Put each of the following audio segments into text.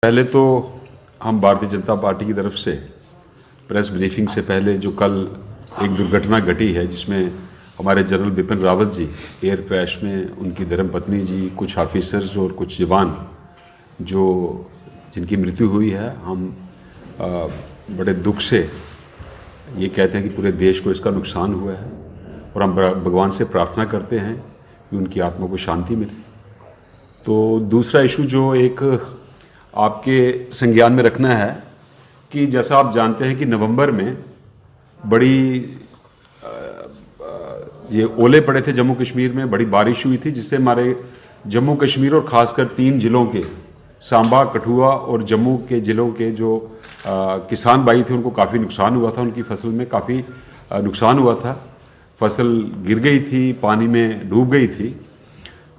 पहले तो हम भारतीय जनता पार्टी की तरफ से प्रेस ब्रीफिंग से पहले जो कल एक दुर्घटना घटी है जिसमें हमारे general Bipin Rawat ji air crash में उनकी धर्मपत्नी जी, कुछ ऑफिसर्स और कुछ जवान जो जिनकी मृत्यु हुई है, हम बड़े दुख से ये कहते हैं कि पूरे देश को इसका नुकसान हुआ है और हम भगवान से प्रार्थना करते हैं कि उनकी आत्मा को शांति मिले। तो दूसरा इशू जो एक आपके संज्ञान में रखना है कि जैसा आप जानते हैं कि नवंबर में बड़ी ये ओले पड़े थे जम्मू कश्मीर में, बड़ी बारिश हुई थी जिससे हमारे जम्मू कश्मीर और ख़ासकर 3 ज़िलों के सांबा, कठुआ और जम्मू के ज़िलों के जो किसान भाई थे उनको काफ़ी नुकसान हुआ था। उनकी फसल में काफ़ी नुकसान हुआ था, फसल गिर गई थी, पानी में डूब गई थी।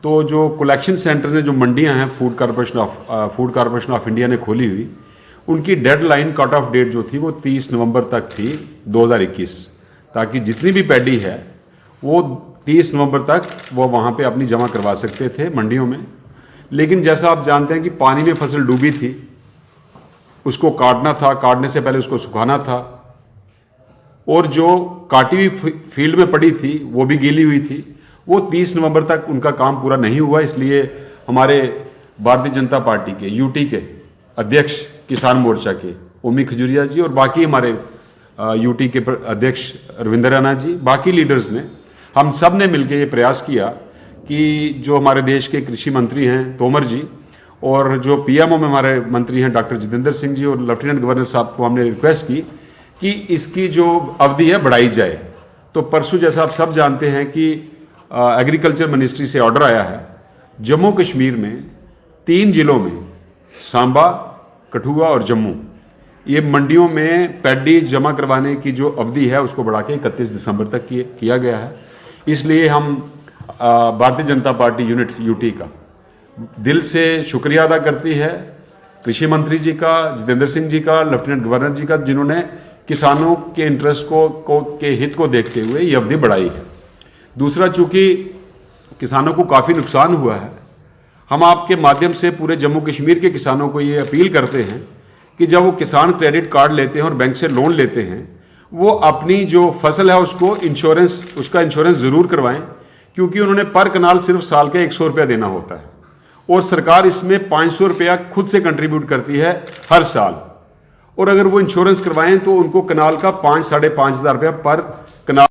तो जो कलेक्शन सेंटर्स हैं, जो मंडियां हैं फूड कॉरपोरेशन ऑफ इंडिया ने खोली हुई, उनकी डेडलाइन कट ऑफ डेट जो थी वो 30 नवंबर तक थी 2021, ताकि जितनी भी पैडी है वो 30 नवंबर तक वो वहाँ पे अपनी जमा करवा सकते थे मंडियों में। लेकिन जैसा आप जानते हैं कि पानी में फसल डूबी थी, उसको काटना था, काटने से पहले उसको सुखाना था, और जो काटी हुई फील्ड में पड़ी थी वो भी गीली हुई थी। वो 30 नवंबर तक उनका काम पूरा नहीं हुआ। इसलिए हमारे भारतीय जनता पार्टी के यूटी के अध्यक्ष किसान मोर्चा के ओमी खजूरिया जी और बाकी हमारे यूटी के अध्यक्ष रविंद्र राणा जी, बाकी लीडर्स ने, हम सब ने मिलकर ये प्रयास किया कि जो हमारे देश के कृषि मंत्री हैं तोमर जी और जो पीएमओ में हमारे मंत्री हैं डॉक्टर जितेंद्र सिंह जी और लेफ्टिनेंट गवर्नर साहब को हमने रिक्वेस्ट की कि इसकी जो अवधि है बढ़ाई जाए। तो परसों जैसा आप सब जानते हैं कि एग्रीकल्चर मिनिस्ट्री से ऑर्डर आया है जम्मू कश्मीर में 3 ज़िलों में, सांबा, कठुआ और जम्मू, ये मंडियों में पैडी जमा करवाने की जो अवधि है उसको बढ़ा के 31 दिसंबर तक किया गया है। इसलिए हम Bharatiya Janata party unit UT का दिल से शुक्रिया अदा करती है कृषि मंत्री जी का, जितेंद्र सिंह जी का, लेफ्टिनेंट गवर्नर जी का, जिन्होंने किसानों के इंटरेस्ट के हित को देखते हुए ये अवधि बढ़ाई है। दूसरा, चूंकि किसानों को काफ़ी नुकसान हुआ है, हम आपके माध्यम से पूरे जम्मू कश्मीर के किसानों को ये अपील करते हैं कि जब वो किसान क्रेडिट कार्ड लेते हैं और बैंक से लोन लेते हैं, वो अपनी जो फसल है उसको उसका इंश्योरेंस ज़रूर करवाएं, क्योंकि उन्होंने पर कनाल सिर्फ साल का 100 रुपया देना होता है और सरकार इसमें 500 रुपया खुद से कंट्रीब्यूट करती है हर साल। और अगर वो इंश्योरेंस करवाएं तो उनको कनाल का 5-5.5 हज़ार रुपया पर कनाल